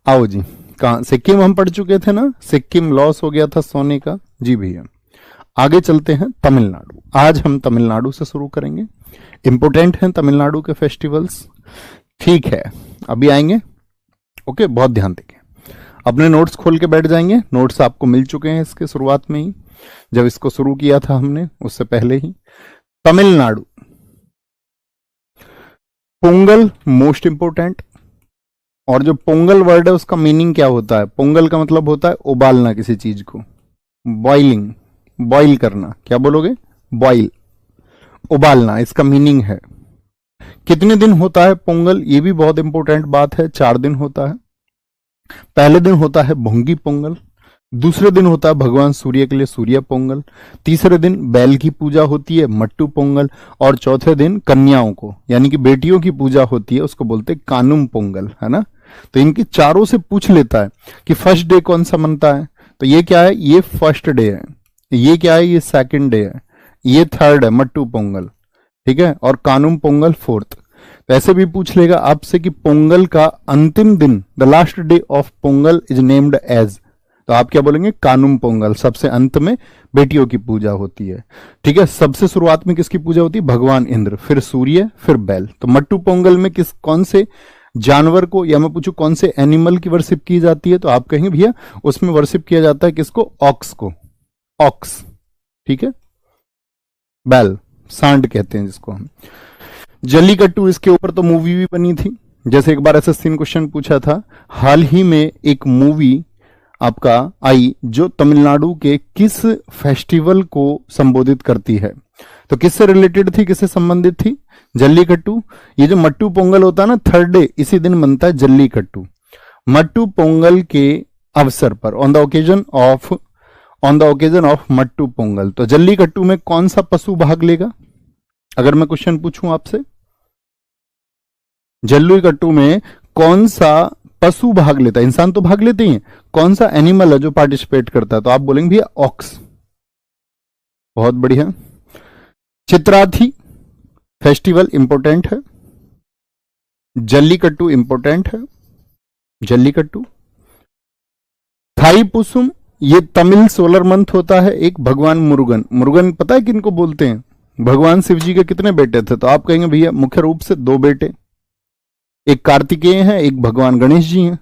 आओ जी, कहाँ? सिक्किम हम पढ़ चुके थे ना, सिक्किम लॉस हो गया था सोने का। जी भैया, आगे चलते हैं तमिलनाडु। आज हम तमिलनाडु से शुरू करेंगे। इंपोर्टेंट हैं तमिलनाडु के फेस्टिवल्स। ठीक है, अभी आएंगे। ओके, बहुत ध्यान देंगे। अपने नोट्स खोल के बैठ जाएंगे। नोट्स आपको मिल चुके हैं इसके शुरुआत में ही, जब इसको शुरू किया था हमने, उससे पहले ही। Tamil Nadu, Pongal most important. और जो पोंगल वर्ड है उसका मीनिंग क्या होता है? पोंगल का मतलब होता है उबालना किसी चीज को, बॉइलिंग, बॉइल करना। क्या बोलोगे? बॉइल, उबालना, इसका मीनिंग है। कितने दिन होता है पोंगल? ये भी बहुत इंपॉर्टेंट बात है। 4 दिन होता है। पहले दिन होता है भोंगी पोंगल, दूसरे दिन होता है भगवान सूर्य के लिए सूर्य पोंगल, तीसरे दिन बैल की पूजा होती है मट्टू पोंगल, और चौथे दिन कन्याओं को यानी कि बेटियों की पूजा होती है, उसको बोलते हैं कानुम पोंगल, है ना। तो इनकी चारों से पूछ लेता है कि फर्स्ट डे कौन सा मनता है, तो ये क्या है? ये फर्स्ट डे है। ये क्या है? ये सेकंड डे है। ये थर्ड है मट्टू पोंगल, ठीक है। और कानुम पोंगल फोर्थ। तो ऐसे भी पूछ लेगा आपसे कि पोंगल का अंतिम दिन, the last day of Pongal is named as, तो आप क्या बोलेंगे? कानुम पोंगल। सबसे अंत में बेटियों की पूजा होती है, ठीक है। सबसे शुरुआत में किसकी पूजा होती है? भगवान इंद्र, फिर सूर्य, फिर बैल। तो मट्टू पोंगल में कौन से जानवर को, या मैं पूछूं कौन से एनिमल की वर्शिप की जाती है, तो आप कहेंगे भैया उसमें वर्शिप किया जाता है किसको? ऑक्स को, ऑक्स, ठीक है। बैल, सांड कहते हैं जिसको हम। जल्लीकट्टू, इसके ऊपर तो मूवी भी बनी थी। जैसे एक बार एसएससी ने क्वेश्चन पूछा था, हाल ही में एक मूवी आपका आई जो तमिलनाडु के किस फेस्टिवल को संबोधित करती है, तो किससे रिलेटेड थी, किससे संबंधित थी? जल्लीकट्टू। ये जो मट्टू पोंगल होता है ना, थर्ड डे इसी दिन बनता है जल्लीकट्टू। मट्टू पोंगल के अवसर पर, on the occasion of Mattu Pongal. तो जल्लीकट्टू में कौन सा पशु भाग लेगा? अगर मैं क्वेश्चन पूछूं आपसे, जल्लीकट्टू में कौन सा पशु भाग लेता है? इंसान तो भाग लेते हैं, कौन सा एनिमल है जो पार्टिसिपेट करता है? तो आप बोलेंगे भैया ऑक्स। बहुत बढ़िया। चित्राथी फेस्टिवल इंपोर्टेंट है, जल्लीकट्टू इंपोर्टेंट है, जल्लीकट्टू। थाईपुसम, ये तमिल सोलर मंथ होता है। एक भगवान मुरुगन, मुरुगन पता है किनको बोलते हैं? भगवान शिव जी के कितने बेटे थे? तो आप कहेंगे भैया मुख्य रूप से 2 बेटे, एक कार्तिकेय है, एक भगवान गणेश जी हैं।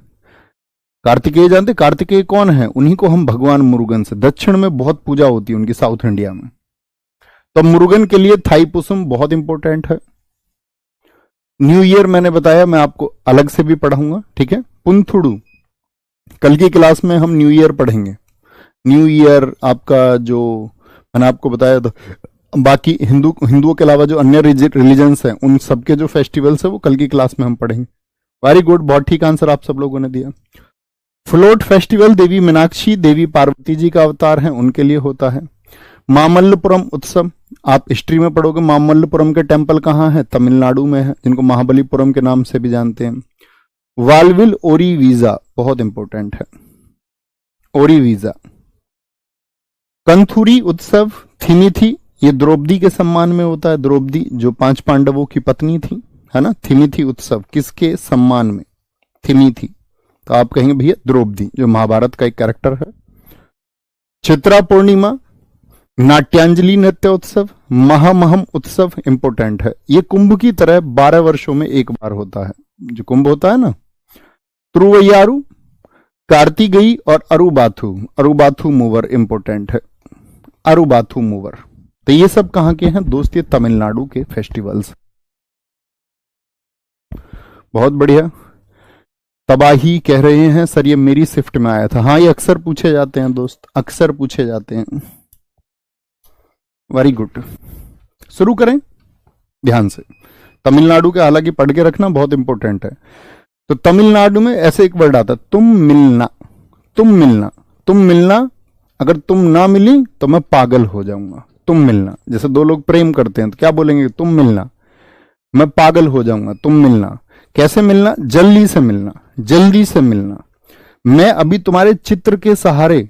कार्तिकेय जानते? कार्तिकेय कौन है? उन्हीं को हम भगवान मुरुगन से, दक्षिण में बहुत पूजा होती है उनकी, साउथ इंडिया में। तो मुरुगन के लिए थाईपुसम बहुत इंपॉर्टेंट है। न्यू ईयर मैंने बताया, मैं आपको अलग से भी पढ़ाऊंगा, ठीक है। पुंथुडू, कल की क्लास में हम न्यू ईयर पढ़ेंगे। न्यू ईयर आपका जो मैंने आपको बताया था, बाकी हिंदुओं के अलावा जो अन्य रिलीजन्स हैं उन सबके जो फेस्टिवल्स है वो कल की क्लास में हम पढ़ेंगे। वेरी गुड, बहुत ठीक आंसर आप सब लोगों ने दिया। फ्लोट फेस्टिवल देवी मीनाक्षी, देवी पार्वती जी का अवतार है, उनके लिए होता है। मामल्लपुरम उत्सव, आप हिस्ट्री में पढ़ोगे मामल्लपुरम के टेम्पल कहाँ है? तमिलनाडु में है, जिनको महाबलीपुरम के नाम से भी जानते हैं। वालविल ओरी वीजा बहुत इंपॉर्टेंट है, ओरी वीजा। कंथुरी उत्सव थिमिथी, ये द्रौपदी के सम्मान में होता है। द्रौपदी जो 5 पांडवों की पत्नी थी, है ना। थिमिथी उत्सव किसके सम्मान में? थिमिथी। तो आप कहेंगे भैया द्रौपदी, जो महाभारत का एक कैरेक्टर है। चित्रा पूर्णिमा, नाट्यांजलि नृत्य उत्सव, महामहम उत्सव इंपोर्टेंट है। ये कुंभ की तरह 12 वर्षों में एक बार होता है, जो कुंभ होता है ना। त्रुवैयारू, कार्तिगई और अरुबाथु, अरुबाथु मूवर इंपोर्टेंट है, अरुबाथु मूवर। तो ये सब कहां के हैं दोस्त? ये तमिलनाडु के फेस्टिवल्स। बहुत बढ़िया। तबाही कह रहे हैं सर ये मेरी शिफ्ट में आया था। हाँ, ये अक्सर पूछे जाते हैं दोस्त, अक्सर पूछे जाते हैं। वेरी गुड, शुरू करें ध्यान से। तमिलनाडु के हालांकि पढ़ के रखना बहुत इंपॉर्टेंट है। तो तमिलनाडु में ऐसे एक वर्ड आता है, तुम मिलना, तुम मिलना, तुम मिलना। अगर तुम ना मिली तो मैं पागल हो जाऊंगा। तुम मिलना, जैसे 2 लोग प्रेम करते हैं तो क्या बोलेंगे? तुम मिलना, मैं पागल हो जाऊंगा। तुम मिलना, कैसे मिलना? जल्दी से मिलना, जल्दी से मिलना। मैं अभी तुम्हारे चित्र के सहारे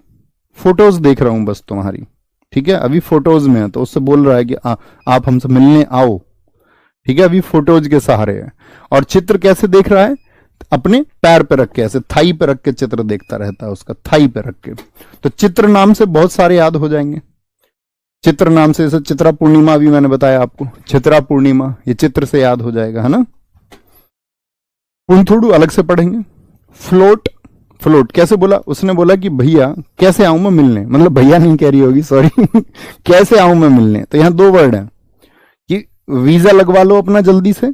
फोटोज देख रहा हूं बस तुम्हारी, ठीक है। अभी फोटोज में है, तो उससे बोल रहा है कि आप हमसे मिलने आओ, ठीक है। अभी फोटोज के सहारे है। और चित्र कैसे देख रहा है? अपने पैर पे रख के, ऐसे थाई पे रख के चित्र देखता रहता है उसका, थाई पे रख के। तो चित्र नाम से बहुत सारे याद हो जाएंगे। चित्र नाम से, जैसे चित्रा पूर्णिमा अभी मैंने बताया आपको, चित्रा पूर्णिमा, ये चित्र से याद हो जाएगा, है ना। पुंथुडू अलग से पढ़ेंगे। फ्लोट, फ्लोट कैसे बोला, उसने बोला कि भैया कैसे आऊं मैं मिलने, मतलब भैया नहीं कह रही होगी, सॉरी कैसे आऊं मैं मिलने। तो यहां दो वर्ड है कि वीजा लगवा लो अपना जल्दी से,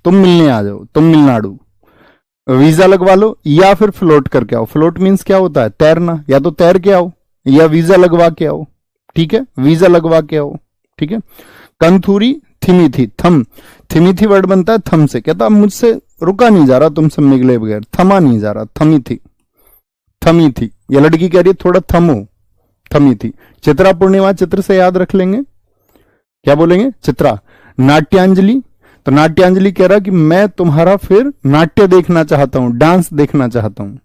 तुम मिलने आ जाओ, तुम मिलनाडु वीजा लगवा लो, या फिर फ्लोट करके आओ। फ्लोट मीन्स क्या होता है, तैरना, या तो तैर के आओ या वीजा लगवा के आओ, ठीक है, वीजा लगवा के आओ, ठीक है। कंथूरी थिमिथी, थम, थिमिथी वर्ड बनता है थम से, कहता मुझसे रुका नहीं जा रहा तुमसे मिलने बगैर, थमा नहीं जा रहा, थमी थी, थमी थी। ये लड़की कह रही है थोड़ा थमो, थमी थी। चित्रा पूर्णिमा चित्र से याद रख लेंगे, क्या बोलेंगे, चित्रा। नाट्यांजलि, तो नाट्यांजलि कह रहा कि मैं तुम्हारा फिर नाट्य देखना चाहता हूं, डांस देखना चाहता हूं,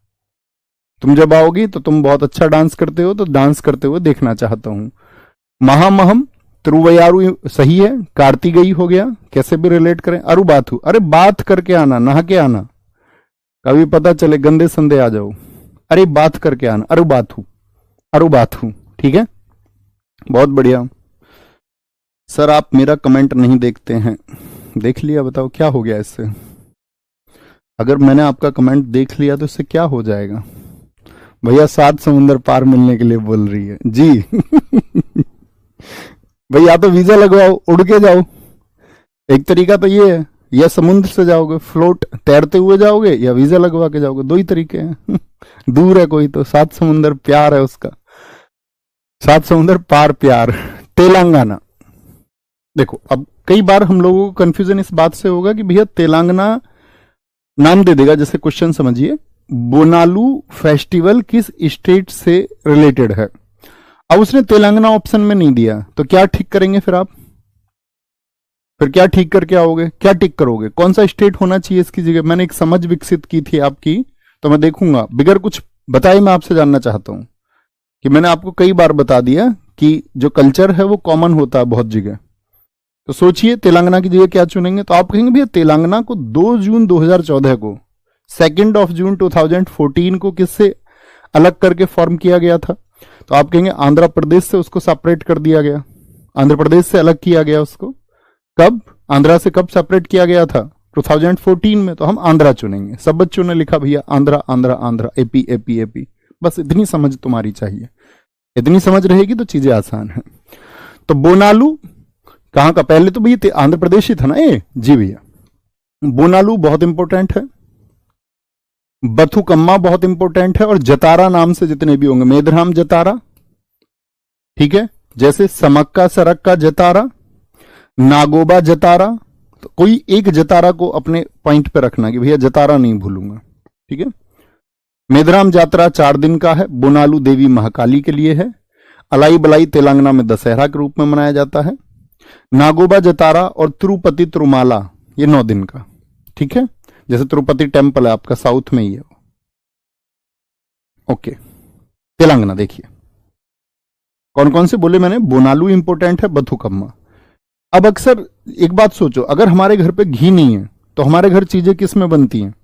तुम जब आओगी तो तुम बहुत अच्छा डांस करते हो, तो डांस करते हुए देखना चाहता हूं। महामहम, तिरुवयारु सही है। कार्तिकेय हो गया, कैसे भी रिलेट करें। अरुबाथु, अरे बात करके आना, नहा के आना, कभी पता चले गंदे संदे आ जाओ, अरे बात करके आना, अरुबाथु, अरुबाथु, ठीक है, बहुत बढ़िया। सर आप मेरा कमेंट नहीं देखते हैं, देख लिया, बताओ क्या हो गया इससे। अगर मैंने आपका कमेंट देख लिया तो इससे क्या हो जाएगा। भैया 7 समुंदर पार मिलने के लिए बोल रही है जी भैया या तो वीजा लगवाओ, उड़ के जाओ, एक तरीका तो ये है, या समुद्र से जाओगे फ्लोट तैरते हुए जाओगे, या वीजा लगवा के जाओगे, दो ही तरीके हैं दूर है कोई तो 7 समुंदर प्यार है उसका, 7 समुंदर पार प्यार। तेलंगाना, देखो अब कई बार हम लोगों को कंफ्यूजन इस बात से होगा कि भैया तेलंगाना नाम दे देगा, जैसे क्वेश्चन समझिए, बोनालू फेस्टिवल किस स्टेट से रिलेटेड है। अब उसने तेलंगाना ऑप्शन में नहीं दिया, तो क्या ठीक करेंगे फिर आप, फिर क्या ठीक करके आओगे, क्या टिक करोगे, कौन सा स्टेट होना चाहिए इसकी जगह। मैंने एक समझ विकसित की थी आपकी, तो मैं देखूंगा, बिगर कुछ बताए मैं आपसे जानना चाहता हूं कि मैंने आपको कई बार बता दिया कि जो कल्चर है वो कॉमन होता है बहुत जगह। तो सोचिए तेलंगाना की जगह क्या चुनेंगे, तो आप कहेंगे भैया तेलंगाना को 2 जून 2014 को, 2 जून 2014 को किससे अलग करके फॉर्म किया गया था, तो आप कहेंगे आंध्र प्रदेश से उसको सेपरेट कर दिया गया, आंध्र प्रदेश से अलग किया गया उसको। कब, आंध्रा से कब सेपरेट किया गया था, 2014 में, तो हम आंध्रा चुनेंगे। सब बच्चों ने लिखा भैया Andhra Andhra Andhra, AP AP AP, बस इतनी समझ तुम्हारी चाहिए, इतनी समझ रहेगी तो चीजें आसान है। तो बोनालू कहां का, पहले तो भैया आंध्र प्रदेश ही था ना ये, जी भैया। बोनालू बहुत इंपॉर्टेंट है, बथुकम्मा बहुत इंपॉर्टेंट है, और जतारा नाम से जितने भी होंगे, मेधराम जतारा, ठीक है, जैसे समक्का सरक्का जतारा, नागोबा जतारा, तो कोई एक जतारा को अपने पॉइंट पे रखना कि भैया जतारा नहीं भूलूंगा, ठीक है। मेधराम यात्रा 4 दिन का है, बोनालू देवी महाकाली के लिए है। अलाई बलाई तेलंगाना में दशहरा के रूप में मनाया जाता है। नागोबा जतारा और तिरुपति तिरुमाला ये 9 दिन का, ठीक है, जैसे तिरुपति टेम्पल है आपका साउथ में ही है। ओके, तेलंगाना देखिए कौन कौन से बोले मैंने, बोनालू इंपोर्टेंट है, बथुकम्मा। अब अक्सर एक बात सोचो, अगर हमारे घर पे घी नहीं है तो हमारे घर चीजें किस में बनती हैं,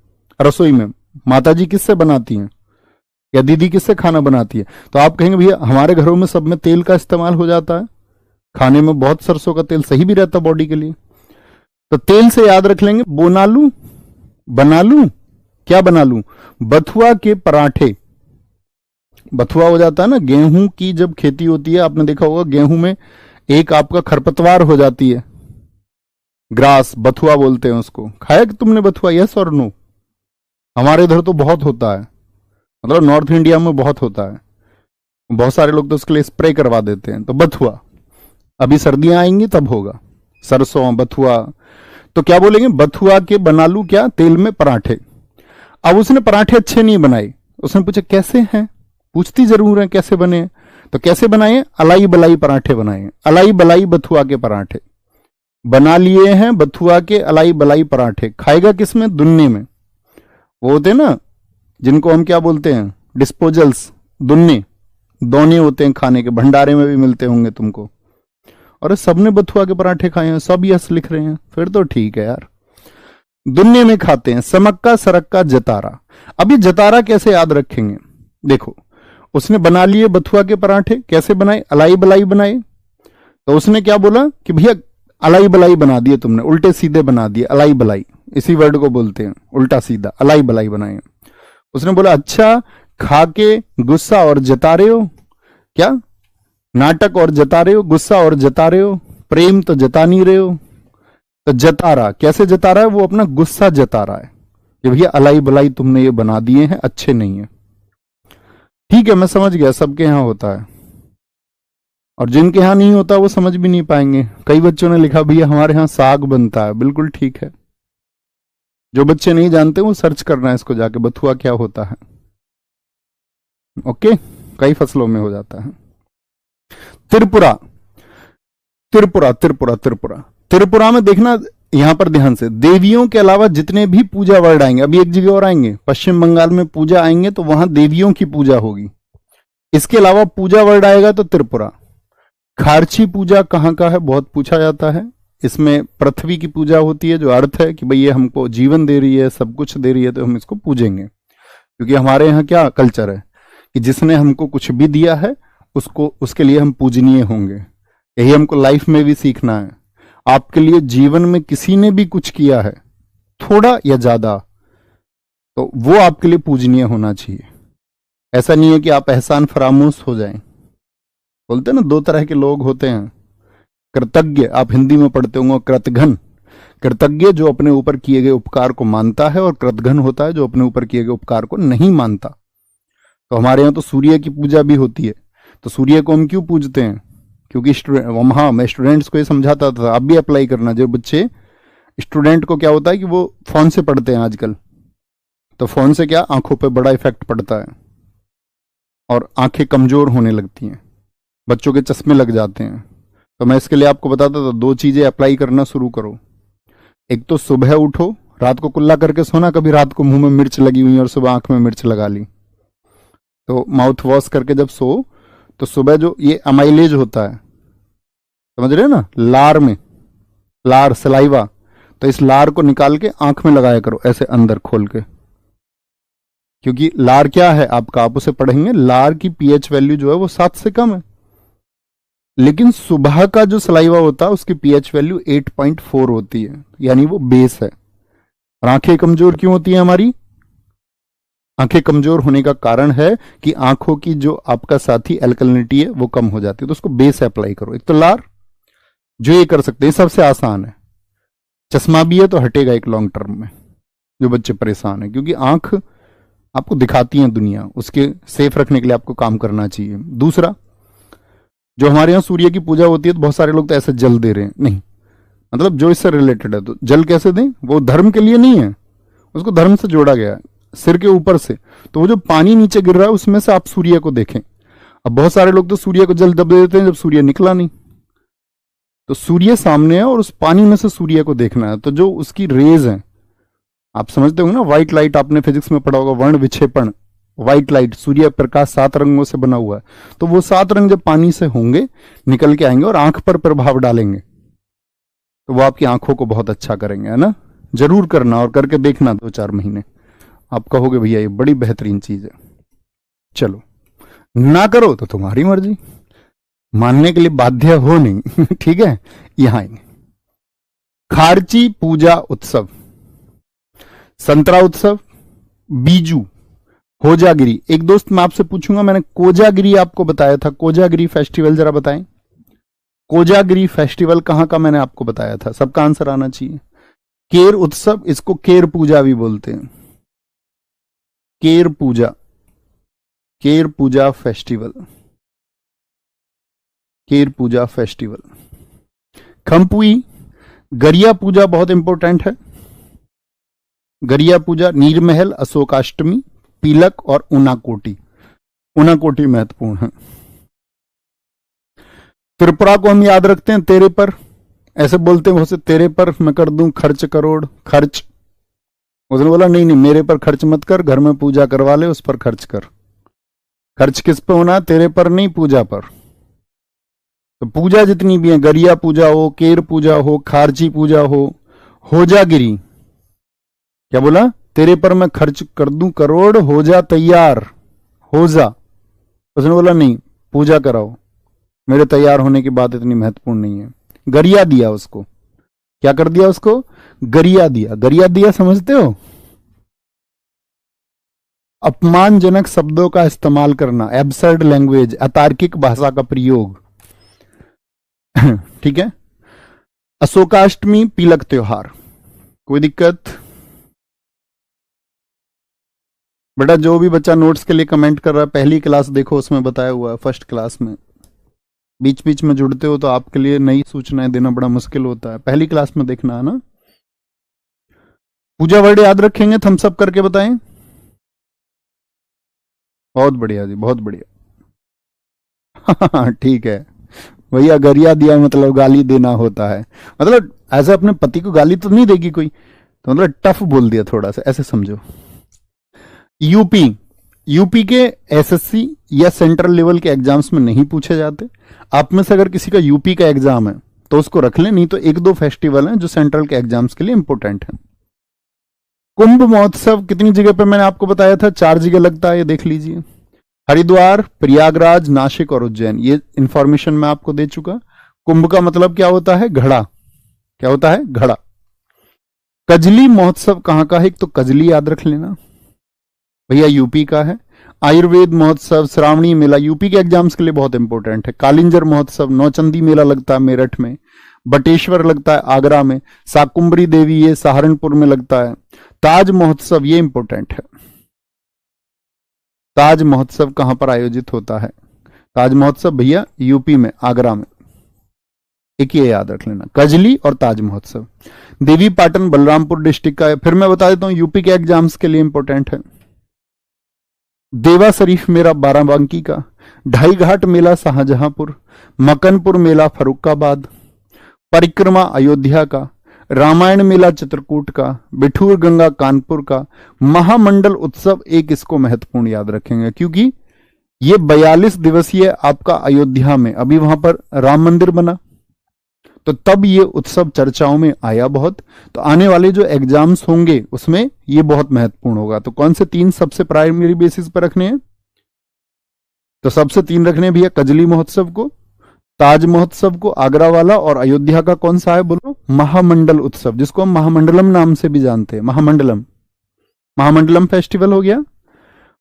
रसोई में, माताजी किससे बनाती हैं या दीदी किससे खाना बनाती है। तो आप कहेंगे भैया हमारे घरों में सब में तेल का इस्तेमाल हो जाता है, खाने में बहुत सरसों का तेल सही भी रहता है बॉडी के लिए, तो तेल से याद रख लेंगे बोनालू, बनालू, क्या बनालू, बथुआ के पराठे। बथुआ हो जाता है ना, गेहूं की जब खेती होती है, आपने देखा होगा गेहूं में एक आपका खरपतवार हो जाती है, ग्रास, बथुआ बोलते हैं उसको। खाया कि तुमने बथुआ, यस और नो। हमारे इधर तो बहुत होता है, मतलब नॉर्थ इंडिया में बहुत होता है, बहुत सारे लोग तो उसके लिए स्प्रे करवा देते हैं। तो बथुआ, अभी सर्दियां आएंगी तब होगा, सरसों बथुआ। तो क्या बोलेंगे, बथुआ के बनालू, क्या, तेल में पराठे। अब उसने पराठे अच्छे नहीं बनाए, उसने पूछा कैसे हैं, पूछती जरूर है कैसे बने, तो कैसे बनाए, अलाई बलाई पराठे बनाए, अलाई बलाई बथुआ के पराठे बना लिए हैं, बथुआ के अलाई बलाई पराठे। खाएगा किसमें, दुन्ने में, वो होते हैं ना जिनको हम क्या बोलते हैं, डिस्पोजल्स, दुन्ने, दोने होते हैं खाने के, भंडारे में भी मिलते होंगे तुमको। और सबने बथुआ के पराठे खाए हैं, सब यस लिख रहे हैं, फिर तो ठीक है यार। दुन्ने में खाते हैं, समक्का सरक्का जतारा। अब ये जतारा कैसे याद रखेंगे? देखो, उसने बना लिए बथुआ के पराठे, कैसे बनाए? अलाई बलाई बनाए। तो उसने क्या बोला कि भैया अलाई बलाई बना दिए तुमने, उल्टे सीधे बना दिए, अलाई बलाई, इसी वर्ड को बोलते हैं उल्टा सीधा, अलाई बलाई बनाए। उसने बोला अच्छा, खा के गुस्सा और जता रहे हो, क्या नाटक और जता रहे हो, गुस्सा और जता रहे हो, प्रेम तो जता नहीं रहे हो। तो जता रहा, कैसे जता रहा है? वो अपना गुस्सा जता रहा है कि भैया अलाई बलाई तुमने ये बना दिए हैं, अच्छे नहीं है। ठीक है, मैं समझ गया, सबके यहां होता है, और जिनके यहां नहीं होता वो समझ भी नहीं पाएंगे। कई बच्चों ने लिखा भैया हमारे यहां साग बनता है, बिल्कुल ठीक है। जो बच्चे नहीं जानते वो सर्च करना है इसको जाके, बथुआ क्या होता है। ओके, कई फसलों में हो जाता है। त्रिपुरा, त्रिपुरा त्रिपुरा त्रिपुरा, त्रिपुरा में देखना यहां पर ध्यान से, देवियों के अलावा जितने भी पूजा वर्ड आएंगे, अभी एक जगह और आएंगे, पश्चिम बंगाल में पूजा आएंगे तो वहां देवियों की पूजा होगी। इसके अलावा पूजा वर्ड आएगा तो त्रिपुरा। खारची पूजा कहां का है, बहुत पूछा जाता है। इसमें पृथ्वी की पूजा होती है, जो अर्थ है कि भाई ये हमको जीवन दे रही है, सब कुछ दे रही है, तो हम इसको पूजेंगे। क्योंकि हमारे यहाँ क्या कल्चर है कि जिसने हमको कुछ भी दिया है उसको, उसके लिए हम पूजनीय होंगे। यही हमको लाइफ में भी सीखना है। आपके लिए जीवन में किसी ने भी कुछ किया है, थोड़ा या ज्यादा, तो वो आपके लिए पूजनीय होना चाहिए। ऐसा नहीं है कि आप एहसान फरामोश हो जाएं। बोलते हैं ना, दो तरह के लोग होते हैं, कृतज्ञ, आप हिंदी में पढ़ते होंगे, कृतघ्न। कृतज्ञ जो अपने ऊपर किए गए उपकार को मानता है, और कृतघ्न होता है जो अपने ऊपर किए गए उपकार को नहीं मानता। तो हमारे यहाँ तो सूर्य की पूजा भी होती है। तो सूर्य को हम क्यों पूजते हैं? क्योंकि हाँ, मैं स्टूडेंट्स को ये समझाता था, आप भी अप्लाई करना। जो बच्चे, स्टूडेंट को क्या होता है कि वो फोन से पढ़ते हैं आजकल, तो फोन से क्या आंखों पे बड़ा इफेक्ट पड़ता है और आंखें कमजोर होने लगती हैं, बच्चों के चश्मे लग जाते हैं। तो मैं इसके लिए आपको बताता था, दो चीजें अप्लाई करना शुरू करो। एक तो सुबह उठो, रात को कुल्ला करके सोना, कभी रात को मुंह में मिर्च लगी हुई और सुबह आंख में मिर्च लगा ली। तो माउथ वॉश करके जब सो, तो सुबह जो ये अमाइलेज होता है, समझ रहे हैं ना, लार में, लार सलाइवा, तो इस लार को निकाल के आंख में लगाया करो, ऐसे अंदर खोल के। क्योंकि लार क्या है आपका, आप उसे पढ़ेंगे, लार की पीएच वैल्यू जो है वो 7 से कम है। लेकिन सुबह का जो सलाइवा होता है उसकी पीएच वैल्यू 8.4 होती है, यानी वो बेस है। और आंखें कमजोर क्यों होती हैं हमारी? आंखें कमजोर होने का कारण है कि आंखों की जो आपका साथी एल्कलिनिटी है वो कम हो जाती है। तो उसको बेस अप्लाई करो। एक तो लार, जो ये कर सकते हैं, सबसे आसान है। चश्मा भी है तो हटेगा एक लॉन्ग टर्म में, जो बच्चे परेशान है, क्योंकि आंख आपको दिखाती है दुनिया, उसके सेफ रखने के लिए आपको काम करना चाहिए। दूसरा, जो हमारे यहाँ सूर्य की पूजा होती है तो बहुत सारे लोग तो ऐसे जल दे रहे हैं, नहीं, मतलब जो इससे रिलेटेड है, तो जल कैसे दें? वो धर्म के लिए नहीं है, उसको धर्म से जोड़ा गया है, सिर के ऊपर से। तो वो जो पानी नीचे गिर रहा है उसमें से आप सूर्य को देखें। अब बहुत सारे लोग तो सूर्य को जल दब देते हैं जब सूर्य निकला नहीं। तो सूर्य सामने है और उस पानी में से सूर्य को देखना है। तो जो उसकी रेज है, आप समझते होंगे ना, व्हाइट लाइट, आपने फिजिक्स में पढ़ा होगा, वर्ण विक्षेपण, व्हाइट लाइट, सूर्य प्रकाश 7 रंगों से बना हुआ है। तो वो 7 रंग जब पानी से होंगे, निकल के आएंगे और आंख पर प्रभाव डालेंगे, तो वो आपकी आंखों को बहुत अच्छा करेंगे, है ना। जरूर करना और करके देखना 2-4 महीने, आप कहोगे भैया ये बड़ी बेहतरीन चीज है। चलो, ना करो तो तुम्हारी मर्जी, मानने के लिए बाध्य हो नहीं। ठीक है, यहां आएंगे। खारची पूजा उत्सव, संतरा उत्सव, बीजू, होजागिरी। एक दोस्त मैं आपसे पूछूंगा, मैंने कोजागिरी आपको बताया था, कोजागिरी फेस्टिवल जरा बताएं। कोजागिरी फेस्टिवल कहां का मैंने आपको बताया था, सबका आंसर आना चाहिए। केर उत्सव, इसको केर पूजा भी बोलते हैं, केर पूजा, केर पूजा फेस्टिवल, केर पूजा फेस्टिवल। खंपुई, गरिया पूजा बहुत इंपॉर्टेंट है। गरिया पूजा, नीरमहल, अशोकाष्टमी, पीलक और ऊनाकोटी। ऊनाकोटी महत्वपूर्ण है। त्रिपुरा को हम याद रखते हैं तेरे पर, ऐसे बोलते हैं बहुत से, तेरे पर मैं कर दूं खर्च करोड़, खर्च। उसने बोला नहीं नहीं, मेरे पर खर्च मत कर, घर में पूजा करवा ले, उस पर खर्च कर। खर्च किस पे होना? तेरे पर नहीं, पूजा पर। तो पूजा जितनी भी है, गरिया पूजा हो, केर पूजा हो, खारची पूजा हो, होजागिरी, क्या बोला? तेरे पर मैं खर्च कर दूं करोड़, हो जा तैयार, हो जा। उसने बोला नहीं, पूजा कराओ, मेरे तैयार होने की बात इतनी महत्वपूर्ण नहीं है। गरिया दिया उसको। क्या कर दिया उसको? गरिया दिया। गरिया दिया समझते हो? अपमानजनक शब्दों का इस्तेमाल करना, एब्सर्ड लैंग्वेज, अतार्किक भाषा का प्रयोग। ठीक है। अशोकाष्टमी पीलक त्योहार, कोई दिक्कत? बेटा जो भी बच्चा नोट्स के लिए कमेंट कर रहा है, पहली क्लास देखो, उसमें बताया हुआ है, फर्स्ट क्लास में। बीच बीच में जुड़ते हो तो आपके लिए नई सूचनाएं देना बड़ा मुश्किल होता है, पहली क्लास में देखना है ना। पूजा वर्ड याद रखेंगे, थम्स अप करके बताएं। बहुत बढ़िया जी, बहुत बढ़िया। ठीक है भैया, गरिया दिया मतलब गाली देना होता है, मतलब ऐसे अपने पति को गाली तो नहीं देगी कोई, तो मतलब टफ बोल दिया थोड़ा सा, ऐसे समझो। यूपी, यूपी के एसएससी या सेंट्रल लेवल के एग्जाम्स में नहीं पूछे जाते। आप में से अगर किसी का यूपी का एग्जाम है तो उसको रख लें, नहीं तो एक दो फेस्टिवल हैं जो सेंट्रल के एग्जाम्स के लिए इंपॉर्टेंट है। कुंभ महोत्सव कितनी जगह पे मैंने आपको बताया था? 4 जगह लगता है, ये देख लीजिए। हरिद्वार, प्रयागराज, नासिक और उज्जैन, ये इंफॉर्मेशन मैं आपको दे चुका। कुंभ का मतलब क्या होता है? घड़ा। क्या होता है? घड़ा। कजली महोत्सव कहां का है? एक तो कजली याद रख लेना भैया, यूपी का है। आयुर्वेद महोत्सव, श्रावणी मेला, यूपी के एग्जाम्स के लिए बहुत इंपॉर्टेंट है। कालिंजर महोत्सव, नौचंदी मेला लगता है मेरठ में। बटेश्वर लगता है आगरा में। शाकुंभरी देवी ये सहारनपुर में लगता है। ताज महोत्सव ये इंपॉर्टेंट है। ताज महोत्सव कहां पर आयोजित होता है? ताज महोत्सव भैया यूपी में, आगरा में। एक ये याद रख लेना, कजली और ताज महोत्सव। देवी पाटन बलरामपुर डिस्ट्रिक्ट का है। फिर मैं बता देता हूं यूपी के एग्जाम्स के लिए इंपॉर्टेंट है। देवा शरीफ मेला बाराबंकी का। ढाई घाट मेला शाहजहांपुर। मकनपुर मेला फरुखाबाद। परिक्रमा अयोध्या का। रामायण मेला चित्रकूट का। बिठूर गंगा कानपुर का। महामंडल उत्सव एक, इसको महत्वपूर्ण याद रखेंगे क्योंकि ये 42 दिवसीय आपका अयोध्या में, अभी वहां पर राम मंदिर बना तो तब ये उत्सव चर्चाओं में आया बहुत। तो आने वाले जो एग्जाम्स होंगे उसमें ये बहुत महत्वपूर्ण होगा। तो कौन से 3 सबसे प्राइमरी बेसिस पर रखने हैं? तो सबसे 3 रखने हैं भैया, कजली महोत्सव को, ताज महोत्सव को आगरा वाला, और अयोध्या का कौन सा है बोलो? महामंडल उत्सव, जिसको हम महामंडलम नाम से भी जानते हैं। महामंडलम, महामंडलम फेस्टिवल हो गया।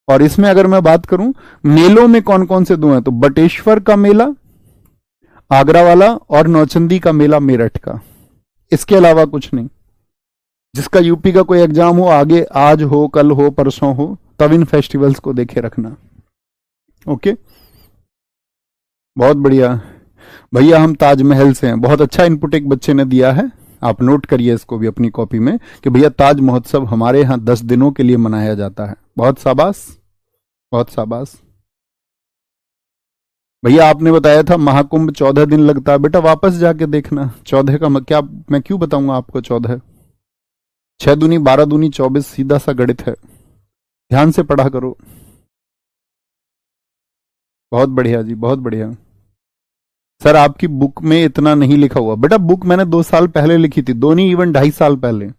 और इसमें अगर मैं बात करूं मेलों में कौन कौन से 2 हैं, तो बटेश्वर का मेला आगरा वाला और नौचंदी का मेला मेरठ का। इसके अलावा कुछ नहीं। जिसका यूपी का कोई एग्जाम हो आगे, आज हो, कल हो, परसों हो, तब इन फेस्टिवल्स को देखे रखना। ओके, बहुत बढ़िया भैया, हम ताजमहल से हैं। बहुत अच्छा इनपुट एक बच्चे ने दिया है, आप नोट करिए इसको भी अपनी कॉपी में कि भैया ताज महोत्सव हमारे यहाँ 10 दिनों के लिए मनाया जाता है। बहुत शाबाश, बहुत शाबाश भैया। आपने बताया था महाकुंभ 14 दिन लगता है, बेटा वापस जाके देखना 14 का क्या, मैं क्यों बताऊंगा आपको 14? 6 दूनी 12 दूनी 24, सीधा सा गणित है, ध्यान से पढ़ा करो। बहुत बढ़िया जी, बहुत बढ़िया। सर आपकी बुक में इतना नहीं लिखा हुआ, बेटा बुक मैंने 2 साल पहले लिखी थी, 2 नहीं इवन 2.5 साल पहले।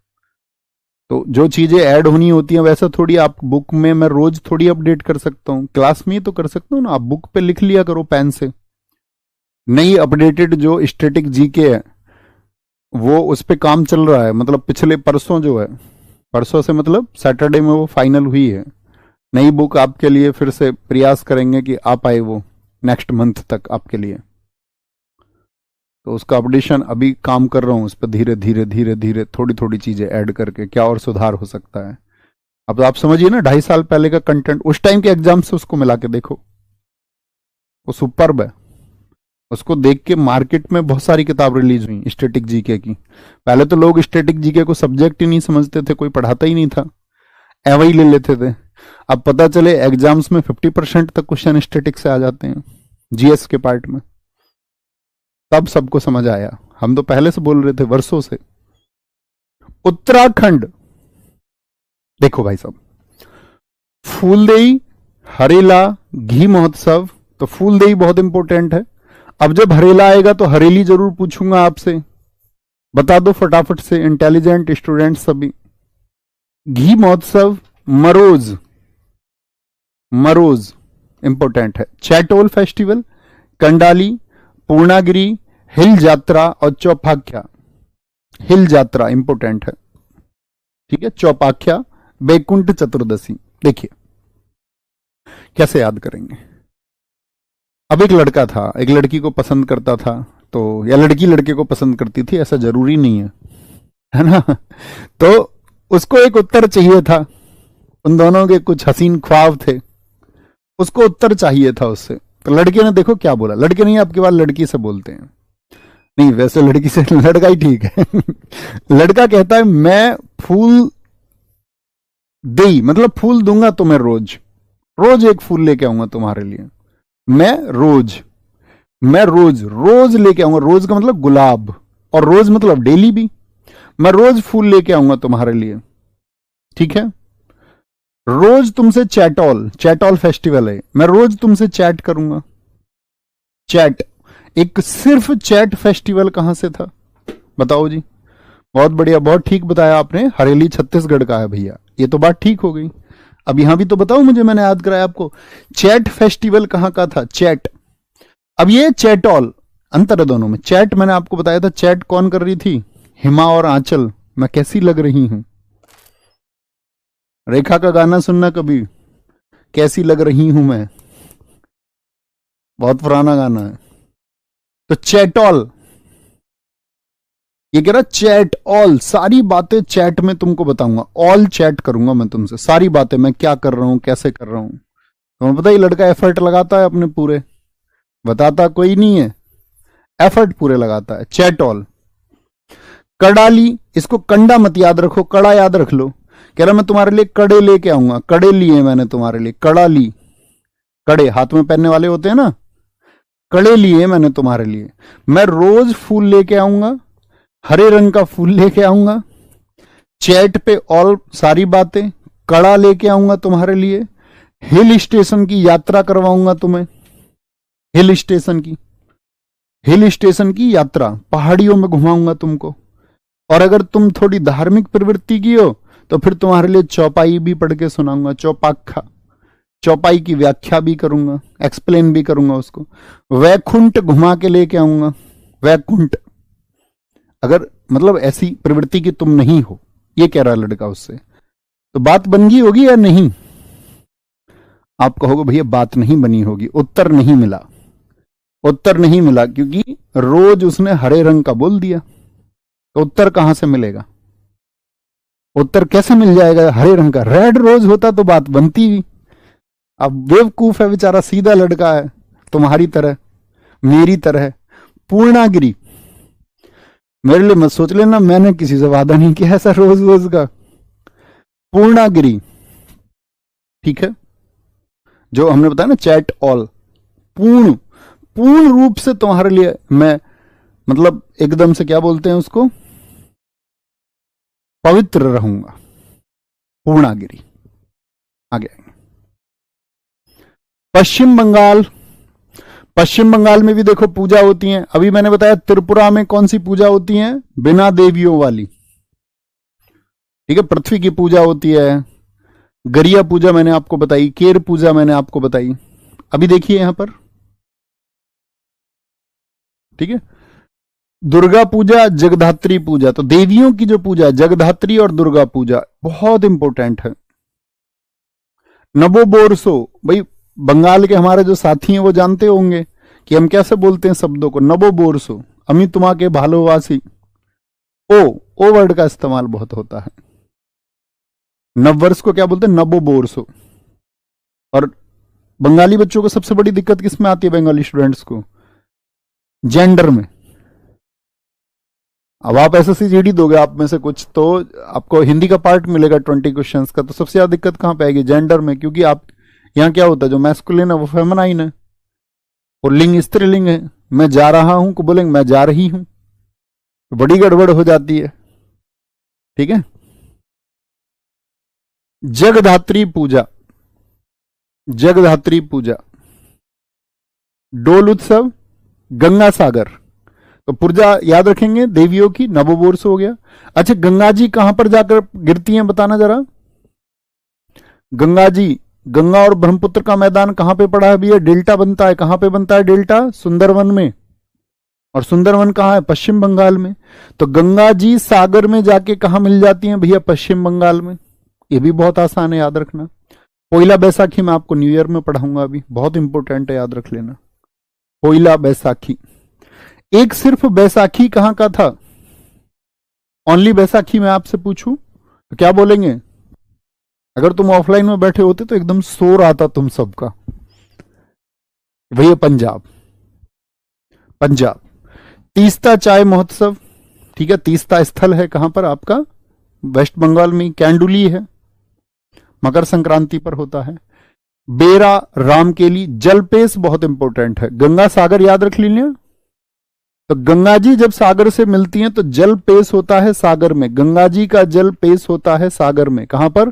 तो जो चीजें ऐड होनी होती हैं वैसा थोड़ी आप बुक में मैं रोज थोड़ी अपडेट कर सकता हूँ, क्लास में ही तो कर सकता हूँ ना। आप बुक पे लिख लिया करो पेन से। नई अपडेटेड जो स्टैटिक जीके है वो उस पे काम चल रहा है, मतलब पिछले परसों जो है, परसों से मतलब सैटरडे में वो फाइनल हुई है। नई बुक आपके लिए फिर से प्रयास करेंगे कि आ पाए वो नेक्स्ट मंथ तक आपके लिए। तो उसका अपडेशन अभी काम कर रहा हूँ उस पर, धीरे धीरे धीरे धीरे थोड़ी थोड़ी चीजें ऐड करके क्या और सुधार हो सकता है। अब तो आप समझिए ना, 2.5 साल पहले का कंटेंट उस टाइम के एग्जाम से उसको मिला के देखो, वो सुपर्ब है। उसको देख के मार्केट में बहुत सारी किताब रिलीज हुई स्टैटिक जीके की। पहले तो लोग स्टैटिक जीके को सब्जेक्ट ही नहीं समझते थे, कोई पढ़ाता ही नहीं था, एवं ही ले लेते थे। अब पता चले एग्जाम्स में 50% तक क्वेश्चन स्टैटिक से आ जाते हैं जीएस के पार्ट में। तब सबको समझ आया, हम तो पहले से बोल रहे थे वर्षों से। उत्तराखंड देखो भाई साहब, फूलदेई, हरेला, घी महोत्सव। तो फूलदेई बहुत इंपॉर्टेंट है। अब जब हरेला आएगा तो हरेली जरूर पूछूंगा आपसे, बता दो फटाफट से, इंटेलिजेंट स्टूडेंट सभी। घी महोत्सव, मरोज, मरोज इंपॉर्टेंट है। चैटोल फेस्टिवल, कंडाली, पूर्णागिरी, हिल यात्रा और चौपाख्या। हिल यात्रा इंपॉर्टेंट है, ठीक है। चौपाख्या, बैकुंठ चतुर्दशी। देखिए कैसे याद करेंगे। अब एक लड़का था, एक लड़की को पसंद करता था, तो या लड़की लड़के को पसंद करती थी, ऐसा जरूरी नहीं है ना। तो उसको एक उत्तर चाहिए था, उन दोनों के कुछ हसीन ख्वाब थे, उसको उत्तर चाहिए था उससे। तो लड़के ने देखो क्या बोला, लड़के नहीं आपके बात लड़की से बोलते हैं, नहीं वैसे लड़की से लड़का ही ठीक है। लड़का कहता है मैं फूल दे, मतलब फूल दूंगा तुम्हें रोज, रोज एक फूल लेके आऊंगा तुम्हारे लिए, मैं रोज रोज लेके आऊंगा। रोज का मतलब गुलाब, और रोज मतलब डेली भी। मैं रोज फूल लेके आऊंगा तुम्हारे लिए, ठीक है। रोज तुमसे चैटॉल, चैटॉल फेस्टिवल है, मैं रोज तुमसे चैट करूंगा। चैट, एक सिर्फ चैट फेस्टिवल कहां से था बताओ जी। बहुत बढ़िया, बहुत ठीक बताया आपने, हरेली छत्तीसगढ़ का है भैया, ये तो बात ठीक हो गई। अब यहां भी तो बताओ मुझे, मैंने याद कराया आपको, चैट फेस्टिवल कहां का था, चैट। अब ये चैटॉल, अंतर है दोनों में। चैट मैंने आपको बताया था, चैट कौन कर रही थी, हिमा और आंचल, मैं कैसी लग रही हूं। रेखा का गाना सुनना कभी, कैसी लग रही हूं मैं, बहुत पुराना गाना है। तो चैटॉल, ये कह रहा चैट ऑल, सारी बातें चैट में तुमको बताऊंगा, ऑल चैट करूंगा मैं तुमसे, सारी बातें, मैं क्या कर रहा हूं, कैसे कर रहा हूं। तुम्हें पता ही लड़का एफर्ट लगाता है अपने पूरे, बताता कोई नहीं है, एफर्ट पूरे लगाता है। Chat all. कड़ाली, इसको कंडा मत याद रखो, कड़ा याद रख लो। कह रहा मैं तुम्हारे लिए कड़े लेके आऊंगा, कड़े लिए मैंने तुम्हारे लिए, कड़ा ली, कड़े हाथ में पहनने वाले होते हैं ना, कड़े लिए मैंने तुम्हारे लिए। मैं रोज फूल लेके आऊंगा, हरे रंग का फूल लेके आऊंगा। चैट पे ऑल सारी बातें, कड़ा लेके आऊंगा तुम्हारे लिए। हिल स्टेशन की यात्रा करवाऊंगा तुम्हें, हिल स्टेशन की, हिल स्टेशन की यात्रा, पहाड़ियों में घुमाऊंगा तुमको। और अगर तुम थोड़ी धार्मिक प्रवृत्ति की हो तो फिर तुम्हारे लिए चौपाई भी पढ़ के सुनाऊंगा, चौपाखा, चौपाई की व्याख्या भी करूंगा, एक्सप्लेन भी करूंगा उसको। वैकुंठ घुमा के लेके आऊंगा, वैकुंठ, अगर मतलब ऐसी प्रवृत्ति की तुम नहीं हो, ये कह रहा लड़का उससे। तो बात बन गई होगी या नहीं? आप कहोगे भैया बात नहीं बनी होगी, उत्तर नहीं मिला, उत्तर नहीं मिला क्योंकि रोज उसने हरे रंग का बोल दिया, तो उत्तर कहां से मिलेगा, उत्तर कैसे मिल जाएगा हरे रंग का, रेड रोज होता तो बात बनती भी। अब बेवकूफ है बेचारा, सीधा लड़का है, तुम्हारी तरह मेरी तरह। पूर्णागिरी, मेरे लिए मत सोच लेना, मैंने किसी से वादा नहीं किया ऐसा रोज रोज का। पूर्णागिरी, ठीक है, जो हमने बताया ना चैट ऑल, पूर्ण, पूर्ण रूप से तुम्हारे लिए मैं, मतलब एकदम से क्या बोलते हैं उसको, पवित्र रहूंगा। पूर्णागिरी। आगे पश्चिम बंगाल, पश्चिम बंगाल में भी देखो पूजा होती है। अभी मैंने बताया त्रिपुरा में कौन सी पूजा होती है, बिना देवियों वाली, ठीक है, पृथ्वी की पूजा होती है। गरिया पूजा मैंने आपको बताई, केर पूजा मैंने आपको बताई। अभी देखिए यहां पर, ठीक है, दुर्गा पूजा, जगधात्री पूजा, तो देवियों की जो पूजा, जगधात्री और दुर्गा पूजा बहुत इंपॉर्टेंट है। नबो बोरसो, भाई बंगाल के हमारे जो साथी हैं वो जानते होंगे कि हम कैसे बोलते हैं शब्दों को, नबो बोरसो, अमी तुमा के भालोवासी, ओ वर्ड का इस्तेमाल बहुत होता है। नववर्ष को क्या बोलते हैं, नबो बोरसो। और बंगाली बच्चों को सबसे बड़ी दिक्कत किस में आती है, बंगाली स्टूडेंट्स को, जेंडर में। अब आप SSC दोगे आप में से कुछ, तो आपको हिंदी का पार्ट मिलेगा 20 क्वेश्चंस का, तो सबसे ज्यादा दिक्कत कहां पे आएगी, जेंडर में, क्योंकि आप यहां क्या होता है, जो मैस्कुलिन है वो फेमिनाइन है और लिंग स्त्रीलिंग है। मैं जा रहा हूं को बोलेंगे मैं जा रही हूं, तो बड़ी गड़बड़ हो जाती है, ठीक है। जगधात्री पूजा, जगधात्री पूजा, डोल उत्सव, गंगा सागर, तो पुर्जा याद रखेंगे देवियों की, नवोबोर्स हो गया। अच्छा, गंगा जी कहां पर जाकर गिरती हैं बताना जरा। गंगा जी, गंगा और ब्रह्मपुत्र का मैदान कहां पे पड़ा है भैया, डेल्टा बनता है। कहां पे बनता है डेल्टा, सुंदरवन में। और सुंदरवन कहां है, पश्चिम बंगाल में। तो गंगा जी सागर में जाके कहां मिल जाती हैं भैया, पश्चिम बंगाल में। ये भी बहुत आसान है याद रखना। पोइला बैसाखी मैं आपको न्यू ईयर में पढ़ाऊंगा, अभी बहुत इंपॉर्टेंट है, याद रख लेना। पोइला बैसाखी, एक सिर्फ बैसाखी कहां का था, ओनली बैसाखी मैं आपसे पूछूं तो क्या बोलेंगे। अगर तुम ऑफलाइन में बैठे होते तो एकदम शोर आता तुम सबका। भैया पंजाब, पंजाब। तीस्ता चाय महोत्सव, ठीक है, तीस्ता स्थल है कहां पर आपका, वेस्ट बंगाल में। कैंडुली है, मकर संक्रांति पर होता है। बेरा रामकेली, जलपेश बहुत इंपॉर्टेंट है। गंगा सागर याद रख लीजिए। तो गंगा जी जब सागर से मिलती हैं तो जल पेश होता है सागर में। गंगा जी का जल पेश होता है सागर में, कहां पर,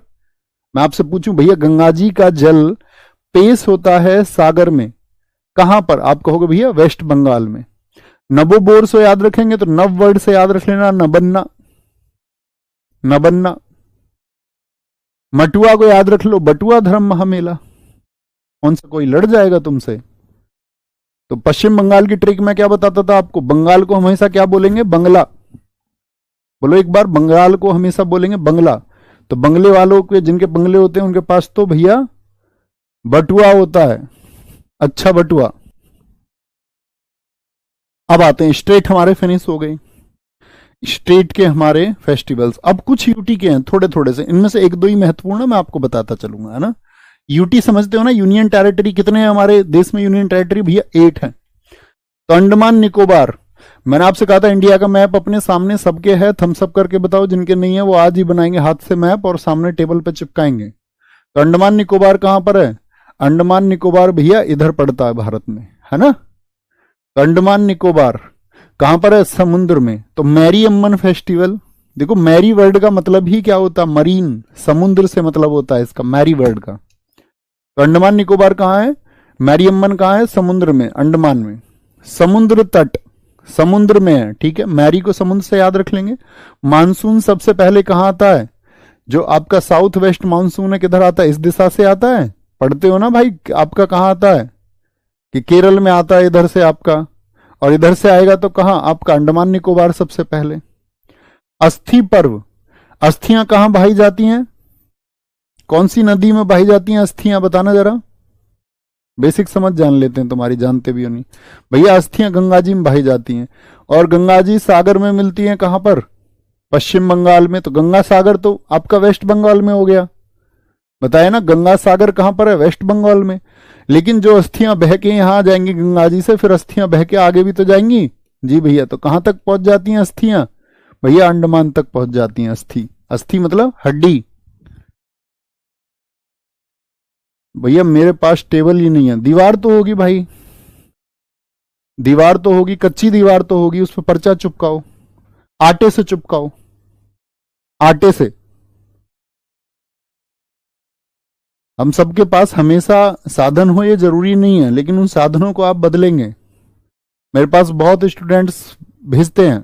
मैं आपसे पूछूं भैया, गंगा जी का जल पेश होता है सागर में, कहां पर, आप कहोगे भैया वेस्ट बंगाल में। नबोबोर से याद रखेंगे तो नव वर्ड से याद रख लेना, नबन्ना, नबन्ना। मटुआ को याद रख लो, बटुआ धर्म महामेला। कौन सा कोई लड़ जाएगा तुमसे। तो पश्चिम बंगाल की ट्रिक में क्या बताता था आपको, बंगाल को हमेशा क्या बोलेंगे, बंगला। बोलो एक बार, बंगाल को हमेशा बोलेंगे बंगला। तो बंगले वालों के, जिनके बंगले होते हैं उनके पास तो भैया बटुआ होता है, अच्छा बटुआ। अब आते हैं स्टेट, हमारे फिनिश हो गए स्टेट के हमारे फेस्टिवल्स। अब कुछ यूटी के हैं थोड़े थोड़े से, इनमें से एक दो ही महत्वपूर्ण है, मैं आपको बताता चलूंगा, है ना। यूटी समझते हो ना, यूनियन टेरिटरी। कितने हैं हमारे देश में यूनियन टेरिटरी भैया, 8 है। तो अंडमान निकोबार, मैंने आपसे कहा था इंडिया का मैप अपने सामने सबके है, थम्स अप करके बताओ, जिनके नहीं है वो आज ही बनाएंगे हाथ से मैप और सामने टेबल पे चिपकाएंगे। तो अंडमान निकोबार कहां पर है, अंडमान निकोबार भैया इधर पड़ता है भारत में, है ना। तो अंडमान निकोबार कहां पर है, समुद्र में। तो मैरी अम्मन फेस्टिवल, देखो मैरी वर्ड का मतलब ही क्या होता है, मरीन, समुद्र से मतलब होता है इसका, मैरी वर्ड का। तो अंडमान निकोबार कहां है, मैरी अम्मन कहां है, समुद्र में, अंडमान में। समुद्र तट समुद्र में है, ठीक है, मैरी को समुद्र से याद रख लेंगे। मानसून सबसे पहले कहां आता है, जो आपका साउथ वेस्ट मानसून है किधर आता है, इस दिशा से आता है, पढ़ते हो ना भाई। आपका कहां आता है कि केरल में आता है इधर से आपका, और इधर से आएगा तो कहां आपका, अंडमान निकोबार सबसे पहले। अस्थि पर्व, अस्थियां कहां बहाई जाती हैं, कौन सी नदी में बहाई जाती हैं अस्थियां, बताना जरा। बेसिक समझ जान लेते हैं, तुम्हारी जानते भी हो नहीं भैया। अस्थियां गंगा जी में बहाई जाती हैं, और गंगा जी सागर में मिलती हैं कहां पर, पश्चिम बंगाल में। तो गंगा सागर तो आपका वेस्ट बंगाल में हो गया, बताया ना, गंगा सागर कहां पर है, वेस्ट बंगाल में। लेकिन जो अस्थियां बह के यहां जाएंगी गंगा जी से, फिर अस्थियां बह के आगे भी तो जाएंगी जी भैया। तो कहां तक पहुंच जाती हैं अस्थियां भैया, अंडमान तक पहुंच जाती हैं अस्थि। अस्थि मतलब हड्डी। भैया मेरे पास टेबल ही नहीं है, दीवार तो होगी भाई, दीवार तो होगी, कच्ची दीवार तो होगी, उस पर पर्चा चिपकाओ, आटे से चिपकाओ, आटे से। हम सबके पास हमेशा साधन हो ये जरूरी नहीं है, लेकिन उन साधनों को आप बदलेंगे। मेरे पास बहुत स्टूडेंट्स भेजते हैं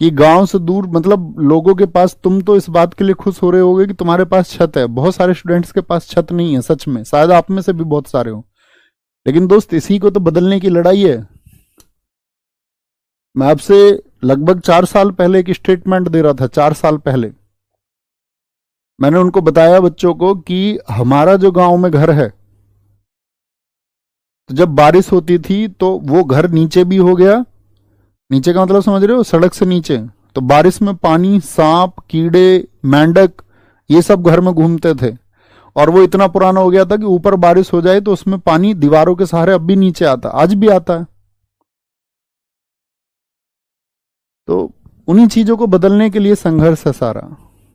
कि गांव से दूर, मतलब लोगों के पास, तुम तो इस बात के लिए खुश हो रहे होगे कि तुम्हारे पास छत है, बहुत सारे स्टूडेंट्स के पास छत नहीं है, सच में, शायद आप में से भी बहुत सारे हो। लेकिन दोस्त इसी को तो बदलने की लड़ाई है। मैं आपसे लगभग 4 साल पहले एक स्टेटमेंट दे रहा था, 4 साल पहले मैंने उनको बताया बच्चों को कि हमारा जो गांव में घर है, तो जब बारिश होती थी तो वो घर नीचे भी हो गया, नीचे का मतलब समझ रहे हो, सड़क से नीचे। तो बारिश में पानी, सांप, कीड़े, मेंढक, ये सब घर में घूमते थे। और वो इतना पुराना हो गया था कि ऊपर बारिश हो जाए तो उसमें पानी दीवारों के सहारे अब भी नीचे आता, आज भी आता है। तो उन्हीं चीजों को बदलने के लिए संघर्ष है सारा,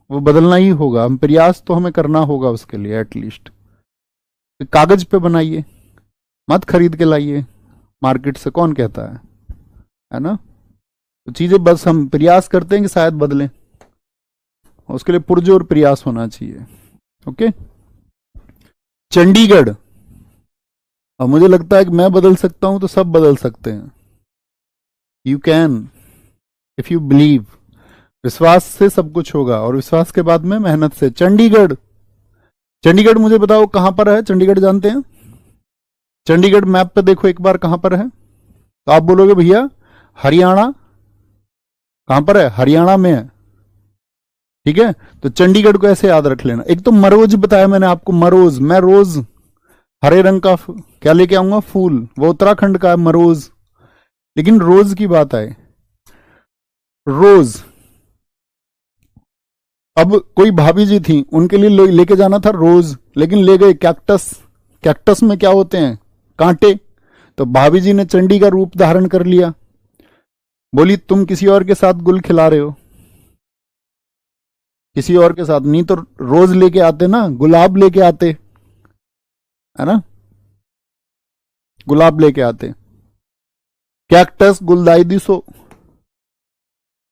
वो बदलना ही होगा, हम प्रयास तो हमें करना होगा उसके लिए। एटलीस्ट कागज पे बनाइए, मत खरीद के लाइए मार्केट से, कौन कहता है ना। तो चीजें बस हम प्रयास करते हैं कि शायद बदलें, उसके लिए पुरजोर प्रयास होना चाहिए। ओके, चंडीगढ़। अब मुझे लगता है कि मैं बदल सकता हूं तो सब बदल सकते हैं। You can if you believe. विश्वास से सब कुछ होगा और विश्वास के बाद में मेहनत से। चंडीगढ़, चंडीगढ़ मुझे बताओ कहां पर है? चंडीगढ़ जानते हैं? चंडीगढ़ मैप पे देखो एक बार कहां पर है, तो आप बोलोगे भैया हरियाणा। कहां पर है? हरियाणा में है। ठीक है, तो चंडीगढ़ को ऐसे याद रख लेना। एक तो मरोज बताया मैंने आपको, मरोज, मैं रोज हरे रंग का क्या लेके आऊंगा? फूल, वो उत्तराखंड का है मरोज। लेकिन रोज की बात आए, रोज, अब कोई भाभी जी थी, उनके लिए लेके जाना था रोज, लेकिन ले गए कैक्टस। कैक्टस में क्या होते हैं? कांटे। तो भाभी जी ने चंडी का रूप धारण कर लिया, बोली तुम किसी और के साथ गुल खिला रहे हो, किसी और के साथ नहीं तो रोज लेके आते ना, गुलाब लेके आते, है ना, गुलाब लेके आते। कैक्टस गुलदाई दिसो।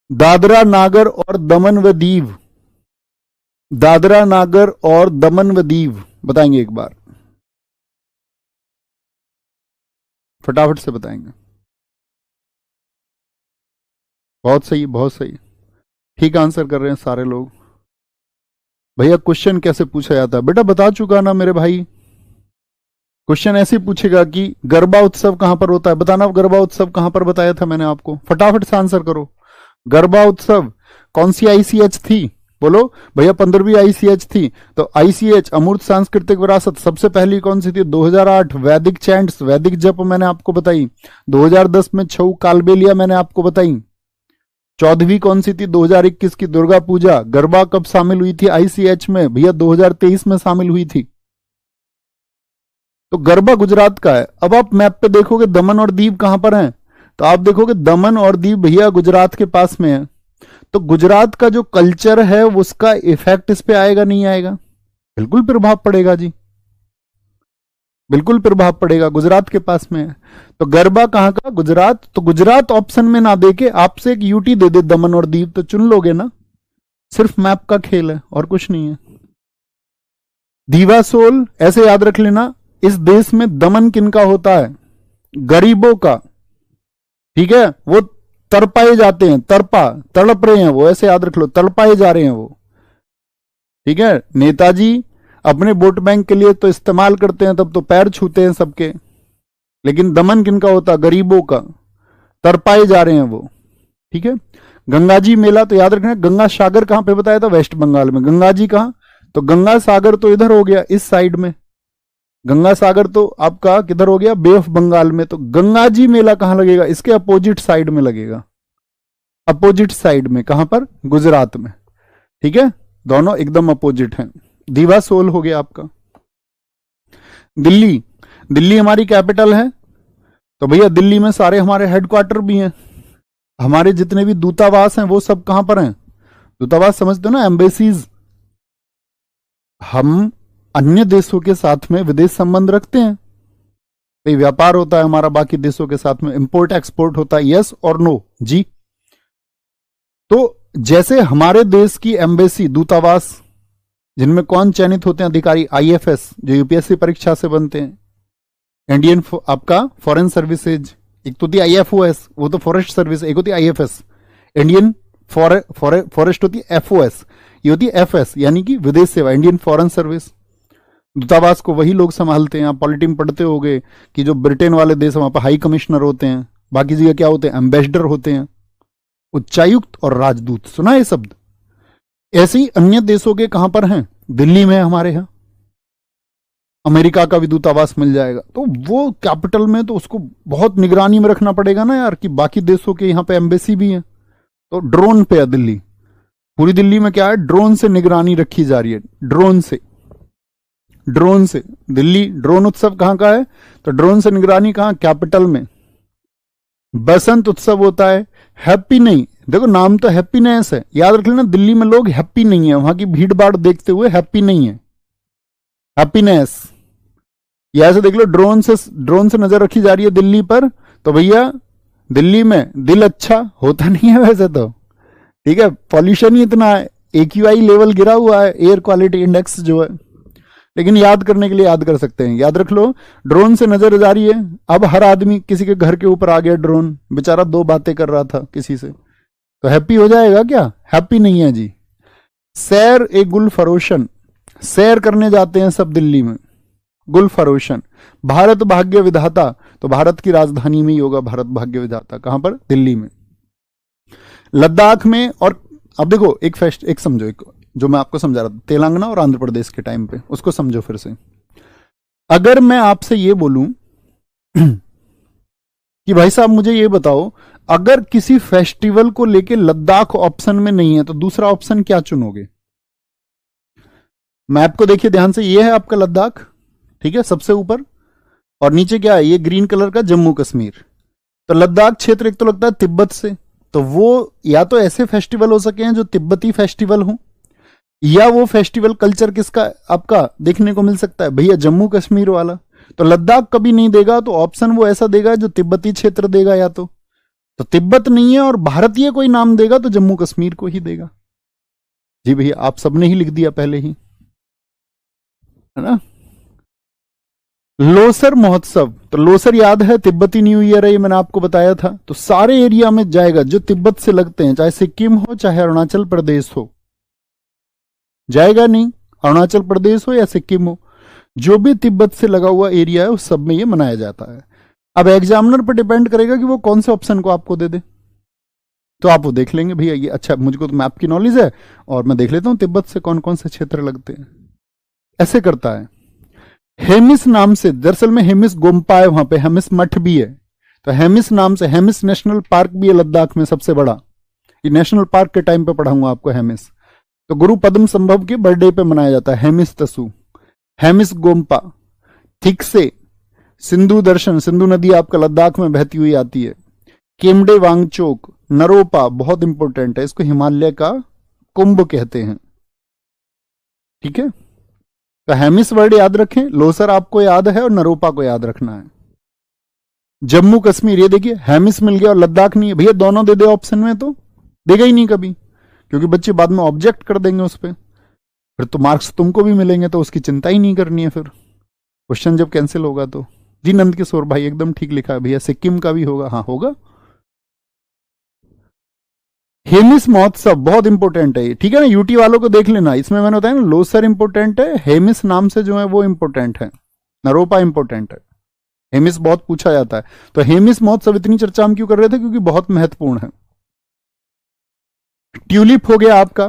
दादरा नागर और दमन व दीव, दादरा नागर और दमन व दीव बताएंगे एक बार, फटाफट से बताएंगे। बहुत सही, बहुत सही, ठीक आंसर कर रहे हैं सारे लोग। भैया क्वेश्चन कैसे पूछा जाता है? बेटा बता चुका ना मेरे भाई, क्वेश्चन ऐसे पूछेगा कि गरबा उत्सव कहां पर होता है, बताना गरबा उत्सव कहां पर बताया था मैंने आपको, फटाफट से आंसर करो। गरबा उत्सव कौन सी आईसीएच थी? बोलो भैया 15वीं आईसीएच थी। तो आईसीएच अमूर्त सांस्कृतिक विरासत सबसे पहली कौन सी थी? 2008 वैदिक चैंट्स, वैदिक जप मैंने आपको बताई। 2010 में छऊ कालबेलिया मैंने आपको बताई। 14वीं कौन सी थी? 2021 की दुर्गा पूजा। गरबा कब शामिल हुई थी आईसीएच में? भैया 2023 में शामिल हुई थी। तो गरबा गुजरात का है। अब आप मैप पे देखोगे दमन और दीव कहां पर हैं, तो आप देखोगे दमन और दीव भैया गुजरात के पास में है। तो गुजरात का जो कल्चर है उसका इफेक्ट इस पे आएगा नहीं आएगा? बिल्कुल प्रभाव पड़ेगा जी, बिल्कुल प्रभाव पड़ेगा, गुजरात के पास में है। तो गरबा कहां का? गुजरात। तो गुजरात ऑप्शन में ना देके आपसे एक यूटी दे दे दमन और दीव, तो चुन लोगे ना। सिर्फ मैप का खेल है और कुछ नहीं है। दीवासोल ऐसे याद रख लेना, इस देश में दमन किनका होता है? गरीबों का। ठीक है, वो तड़पाए जाते हैं, तड़प रहे हैं वो, ऐसे याद रख लो, तड़पाए जा रहे हैं वो। ठीक है, नेताजी अपने वोट बैंक के लिए तो इस्तेमाल करते हैं, तब तो पैर छूते हैं सबके, लेकिन दमन किनका होता? गरीबों का, तड़पाए जा रहे हैं वो। ठीक है, गंगा जी मेला तो याद रखना। गंगा सागर कहां पे बताया था? वेस्ट बंगाल में। गंगा जी कहां? तो गंगा सागर तो इधर हो गया, इस साइड में। गंगा सागर तो आपका किधर हो गया? बे ऑफ बंगाल में। तो गंगा जी मेला कहां लगेगा? इसके अपोजिट साइड में लगेगा, अपोजिट साइड में। कहां पर? गुजरात में। ठीक है, दोनों एकदम अपोजिट हैं। दीवासोल हो गया आपका। दिल्ली, दिल्ली हमारी कैपिटल है, तो भैया दिल्ली में सारे हमारे हेडक्वार्टर भी हैं। हमारे जितने भी दूतावास हैं वो सब कहां पर हैं? दूतावास समझते हो ना, एम्बेसीज। हम अन्य देशों के साथ में विदेश संबंध रखते हैं, भाई व्यापार होता है हमारा बाकी देशों के साथ में, इंपोर्ट एक्सपोर्ट होता है, यस और नो जी। तो जैसे हमारे देश की एम्बेसी, दूतावास, जिनमें कौन चयनित होते हैं अधिकारी? आईएफएस, जो यूपीएससी परीक्षा से बनते हैं। इंडियन आपका फॉरेन सर्विसेज, एक तो होती है आईएफओएस, वो तो फॉरेस्ट सर्विस, एक होती है आईएफएस, इंडियन फॉरेस्ट होती है एफओएस, ये होती है एफएस यानी कि विदेश सेवा, इंडियन फॉरेन सर्विस। दूतावास को वही लोग संभालते हैं। आप पॉलिटी में पढ़ते होंगे कि जो ब्रिटेन वाले देश, वहां पर हाई कमिश्नर होते हैं, बाकी जगह क्या होते हैं? एम्बेसडर होते हैं, उच्चायुक्त और राजदूत। सुना है शब्द? ऐसे ही अन्य देशों के कहां पर हैं? दिल्ली में हमारे यहां। अमेरिका का भी दूतावास मिल जाएगा, तो वो कैपिटल में, तो उसको बहुत निगरानी में रखना पड़ेगा ना यार, कि बाकी देशों के यहां पे एम्बेसी भी है। तो ड्रोन पे है दिल्ली, पूरी दिल्ली में क्या है? ड्रोन से निगरानी रखी जा रही है, ड्रोन से, ड्रोन से। दिल्ली ड्रोन उत्सव कहां का है? तो ड्रोन से निगरानी कहां? कैपिटल में। बसंत उत्सव होता है, हैप्पी नहीं, देखो नाम तो हैप्पीनेस है, याद रख लेना, दिल्ली में लोग हैप्पी नहीं है, वहां की भीड़ भाड़ देखते हुए हैप्पी नहीं है, हैप्पीनेस। या ऐसे देख लो, ड्रोन से नजर रखी जा रही है दिल्ली पर, तो भैया दिल्ली में दिल अच्छा होता नहीं है वैसे तो। ठीक है, पॉल्यूशन ही इतना है, एक्यूआई लेवल गिरा हुआ है, एयर क्वालिटी इंडेक्स जो है। लेकिन याद करने के लिए याद कर सकते हैं। याद रख लो, ड्रोन से नजर जा रही है, अब हर आदमी किसी के घर के ऊपर आ गया ड्रोन, बेचारा 2 बातें कर रहा था किसी से, तो हैप्पी हो जाएगा क्या? हैप्पी नहीं है जी। सैर ए गुल फरोशन, सैर करने जाते हैं सब दिल्ली में, गुल फरोशन। भारत भाग्य विधाता, तो भारत की राजधानी में ही होगा भारत भाग्य विधाता, कहां पर? दिल्ली में। लद्दाख में, और अब देखो एक समझो, एक जो मैं आपको समझा रहा था तेलंगाना और आंध्र प्रदेश के टाइम पे, उसको समझो फिर से। अगर मैं आपसे ये बोलूं कि भाई साहब मुझे ये बताओ, अगर किसी फेस्टिवल को लेके लद्दाख ऑप्शन में नहीं है तो दूसरा ऑप्शन क्या चुनोगे? मैप को देखिए ध्यान से, ये है आपका लद्दाख, ठीक है, सबसे ऊपर, और नीचे क्या है? ये ग्रीन कलर का जम्मू कश्मीर। तो लद्दाख क्षेत्र एक तो लगता है तिब्बत से, तो वो या तो ऐसे फेस्टिवल हो सके हैं जो तिब्बती फेस्टिवल हो, या वो फेस्टिवल कल्चर किसका आपका देखने को मिल सकता है? भैया जम्मू कश्मीर वाला। तो लद्दाख कभी नहीं देगा, तो ऑप्शन वो ऐसा देगा जो तिब्बती क्षेत्र देगा, या तो तिब्बत नहीं है और भारतीय कोई नाम देगा तो जम्मू कश्मीर को ही देगा। जी भैया, आप सबने ही लिख दिया पहले ही, है ना। लोसर महोत्सव, तो लोसर याद है तिब्बती न्यू ईयर है, ये मैंने आपको बताया था। तो सारे एरिया में जाएगा जो तिब्बत से लगते हैं, चाहे सिक्किम हो चाहे अरुणाचल प्रदेश हो, जाएगा नहीं। अरुणाचल प्रदेश हो या सिक्किम हो, जो भी तिब्बत से लगा हुआ एरिया है उस सब में ये मनाया जाता है। अब एग्जामिनर पर डिपेंड करेगा कि वो कौन से ऑप्शन को आपको दे दे, तो आप वो देख लेंगे भैया ये अच्छा, मुझको तो मैप की नॉलेज है और मैं देख लेता हूं तिब्बत से कौन कौन से क्षेत्र लगते हैं। ऐसे करता है। हेमिस नाम से, दरअसल में हेमिस गोम्पा है वहां पे, हेमिस मठ भी है, तो हेमिस नाम से, हेमिस नेशनल पार्क भी है लद्दाख में सबसे बड़ा, ये नेशनल पार्क के टाइम पे पढ़ाऊंगा आपको हेमिस। तो गुरु पद्म संभव के बर्थडे पे मनाया जाता है हेमिस तसु, हेमिस गोम्पा। ठीक से सिंधु दर्शन, सिंधु नदी आपका लद्दाख में बहती हुई आती है। केमडे वांगचोक, नरोपा बहुत इंपॉर्टेंट है, इसको हिमालय का कुंभ कहते हैं, ठीक है। तो हेमिस वर्ड याद रखें, लोसर आपको याद है और नरोपा को याद रखना है। जम्मू कश्मीर, ये देखिए हेमिस मिल गया और लद्दाख नहीं है, भैया दोनों दे दे ऑप्शन में, तो देगा ही नहीं कभी, क्योंकि बच्चे बाद में ऑब्जेक्ट कर देंगे उस पर, फिर तो मार्क्स तुमको भी मिलेंगे, तो उसकी चिंता ही नहीं करनी है फिर क्वेश्चन जब कैंसिल होगा तो। जी नंद किशोर भाई एकदम ठीक लिखा है भैया, सिक्किम का भी होगा, हाँ होगा। हेमिस महोत्सव बहुत इंपॉर्टेंट है, ठीक है ना, यूटी वालों को देख लेना, इसमें मैंने बताया ना लोसर इंपॉर्टेंट है, हेमिस नाम से जो है वो इंपॉर्टेंट है, नरोपा इंपॉर्टेंट है, हेमिस बहुत पूछा जाता है। तो हेमिस महोत्सव इतनी चर्चा हम क्यों कर रहे थे? क्योंकि बहुत महत्वपूर्ण है। ट्यूलिप हो गया आपका,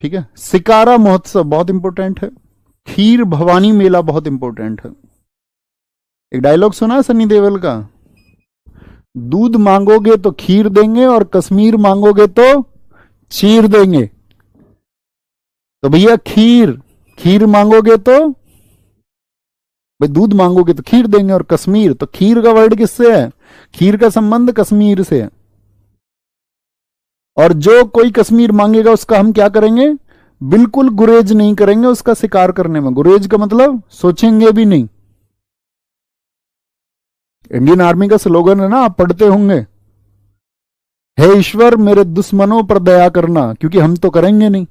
ठीक है। सिकारा महोत्सव बहुत इंपॉर्टेंट है। खीर भवानी मेला बहुत इंपॉर्टेंट है। एक डायलॉग सुना सनी देओल का, दूध मांगोगे तो खीर देंगे और कश्मीर मांगोगे तो चीर देंगे। तो भैया खीर मांगोगे तो, भाई दूध मांगोगे तो खीर देंगे, और कश्मीर, तो खीर का वर्ड किससे है? खीर का संबंध कश्मीर से है। और जो कोई कश्मीर मांगेगा उसका हम क्या करेंगे? बिल्कुल गुरेज नहीं करेंगे उसका शिकार करने में। गुरेज का मतलब सोचेंगे भी नहीं। इंडियन आर्मी का स्लोगन है ना, आप पढ़ते होंगे, हे ईश्वर मेरे दुश्मनों पर दया करना, क्योंकि हम तो करेंगे नहीं।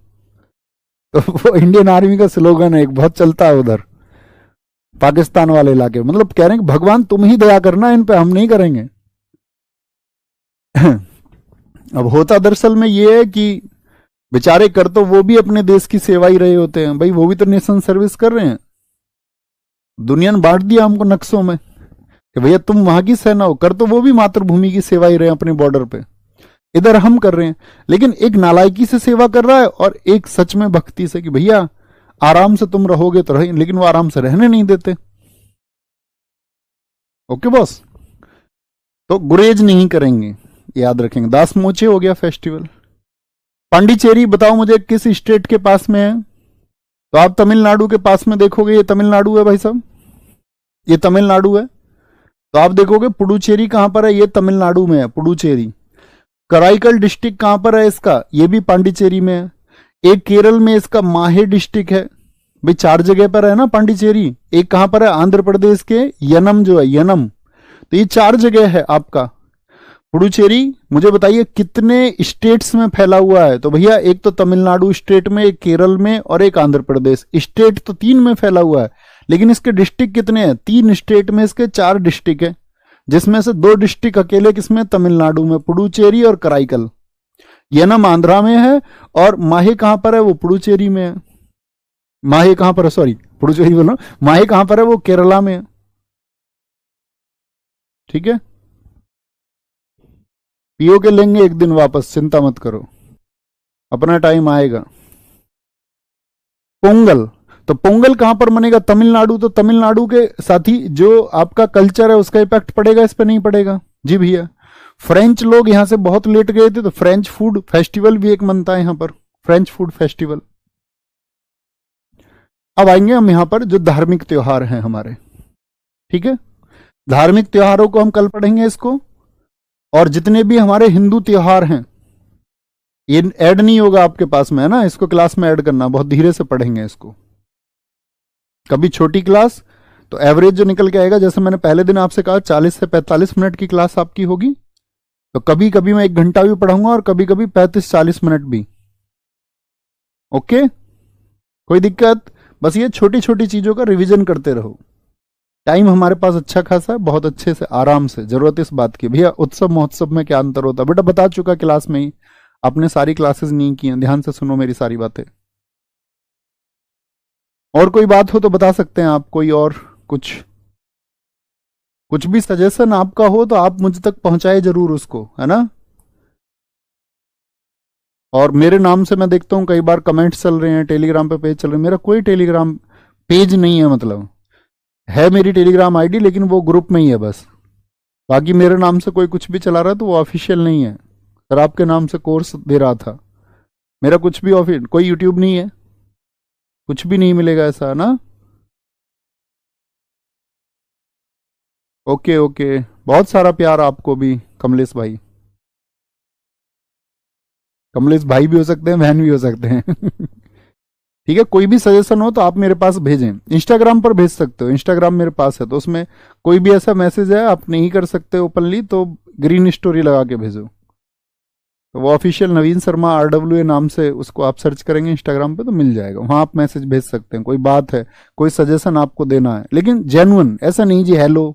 तो वो इंडियन आर्मी का स्लोगन है, एक बहुत चलता है उधर पाकिस्तान वाले इलाके, मतलब कह रहे हैं कि भगवान तुम ही दया करना इन पे, हम नहीं करेंगे। अब होता दरअसल में ये है कि बेचारे कर तो वो भी अपने देश की सेवा ही रहे होते हैं, भाई वो भी तो नेशन सर्विस कर रहे हैं। दुनिया ने बांट दिया हमको नक्शों में कि भैया तुम वहां की सेना हो, कर तो वो भी मातृभूमि की सेवा ही रहे अपने बॉर्डर पे, इधर हम कर रहे हैं। लेकिन एक नालायकी से सेवा कर रहा है और एक सच में भक्ति से कि भैया आराम से तुम रहोगे तो रहे, लेकिन वो आराम से रहने नहीं देते। ओके बॉस, तो गुरेज नहीं करेंगे, याद रखेंगे। दास मोचे हो गया फेस्टिवल। पांडिचेरी बताओ मुझे किस स्टेट के पास में है? तो आप तमिलनाडु के पास में देखोगे, ये तमिलनाडु है भाई साहब, ये तमिलनाडु है। तो आप देखोगे पुडुचेरी कहां पर है? ये तमिलनाडु में है पुडुचेरी। कराईकल डिस्ट्रिक्ट कहां पर है इसका? ये भी पांडिचेरी में है। एक केरल में इसका माहे डिस्ट्रिक्ट है। भाई 4 जगह पर है ना पांडिचेरी। एक कहां पर है? आंध्र प्रदेश के यनम जो है, यनम। तो ये 4 जगह है आपका। पुडुचेरी मुझे बताइए कितने स्टेट्स में फैला हुआ है? तो भैया एक तो तमिलनाडु स्टेट में, एक केरल में और एक आंध्र प्रदेश। स्टेट तो 3 में फैला हुआ है, लेकिन इसके डिस्ट्रिक्ट कितने हैं? 3 स्टेट में इसके 4 डिस्ट्रिक्ट है, जिसमें से 2 डिस्ट्रिक्ट अकेले किसमें? तमिलनाडु में, पुडुचेरी और कराईकल। ये नाम आंध्रा में है और माहे कहां पर है? वो पुडुचेरी में है। माहे कहां पर है? सॉरी, पुडुचेरी बोलो। माहे कहां पर है? वो केरला में है। ठीक है, पीओ के लेंगे एक दिन वापस, चिंता मत करो, अपना टाइम आएगा। पोंगल, तो पोंगल कहां पर मनेगा? तमिलनाडु। तो तमिलनाडु के साथ ही जो आपका कल्चर है उसका इफेक्ट पड़ेगा, इस पे नहीं पड़ेगा? जी भैया। फ्रेंच लोग यहां से बहुत लेट गए थे, तो फ्रेंच फूड फेस्टिवल भी एक मनता है यहां पर, फ्रेंच फूड फेस्टिवल। अब आएंगे हम यहां पर जो धार्मिक त्योहार हैं हमारे। ठीक है, धार्मिक त्योहारों को हम कल पढ़ेंगे इसको, और जितने भी हमारे हिंदू त्योहार हैं ये ऐड नहीं होगा आपके पास में, है ना, इसको क्लास में ऐड करना, बहुत धीरे से पढ़ेंगे इसको। कभी छोटी क्लास तो एवरेज जो निकल के आएगा, जैसे मैंने पहले दिन आपसे कहा 40 से 45 मिनट की क्लास आपकी होगी, तो कभी कभी मैं 1 घंटा भी पढ़ाऊंगा और कभी कभी 35-40 मिनट भी। ओके, कोई दिक्कत? बस ये छोटी छोटी चीजों का रिवीजन करते रहो। टाइम हमारे पास अच्छा खासा है, बहुत अच्छे से आराम से। जरूरत इस बात की भैया उत्सव महोत्सव में क्या अंतर होता है? बेटा बता चुका क्लास में ही, आपने सारी क्लासेस नहीं की हैं, ध्यान से सुनो मेरी सारी बातें। और कोई बात हो तो बता सकते हैं आप, कोई और कुछ भी सजेशन आपका हो तो आप मुझ तक पहुंचाए जरूर उसको, है ना। और मेरे नाम से मैं देखता हूं कई बार कमेंट्स चल रहे हैं, टेलीग्राम पे पेज चल रहे हैं। मेरा कोई टेलीग्राम पेज नहीं है, मतलब है मेरी टेलीग्राम आईडी, लेकिन वो ग्रुप में ही है बस। बाकी मेरे नाम से कोई कुछ भी चला रहा है तो वो ऑफिशियल नहीं है। सर आपके नाम से कोर्स दे रहा था, मेरा कुछ भी ऑफिशियल, कोई यूट्यूब नहीं है, कुछ भी नहीं मिलेगा ऐसा, है ना। ओके ओके, बहुत सारा प्यार आपको भी कमलेश भाई। कमलेश भाई भी हो सकते हैं, बहन भी हो सकते हैं। ठीक है, कोई भी सजेशन हो तो आप मेरे पास भेजें, इंस्टाग्राम पर भेज सकते हो, इंस्टाग्राम मेरे पास है, तो उसमें कोई भी ऐसा मैसेज है आप नहीं कर सकते ओपनली तो ग्रीन स्टोरी लगा के भेजो, तो वो ऑफिशियल नवीन शर्मा RWA नाम से उसको आप सर्च करेंगे इंस्टाग्राम पे तो मिल जाएगा, वहां आप मैसेज भेज सकते हैं। कोई बात है, कोई सजेशन आपको देना है, लेकिन जेन्युइन, ऐसा नहीं जी हेलो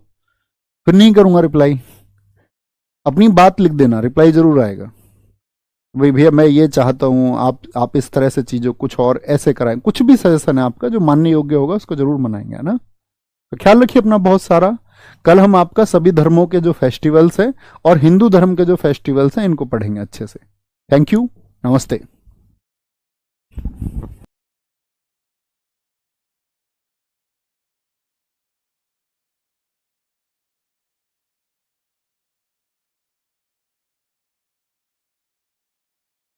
फिर नहीं करूंगा रिप्लाई, अपनी बात लिख देना, रिप्लाई जरूर आएगा। भाई भैया मैं ये चाहता हूँ, आप इस तरह से चीजों कुछ और ऐसे कराएं, कुछ भी सजेशन है आपका जो मानने योग्य होगा उसको जरूर मनाएंगे, है ना। तो ख्याल रखिए अपना बहुत सारा। कल हम आपका सभी धर्मों के जो फेस्टिवल्स हैं और हिंदू धर्म के जो फेस्टिवल्स हैं इनको पढ़ेंगे अच्छे से। थैंक यू, नमस्ते।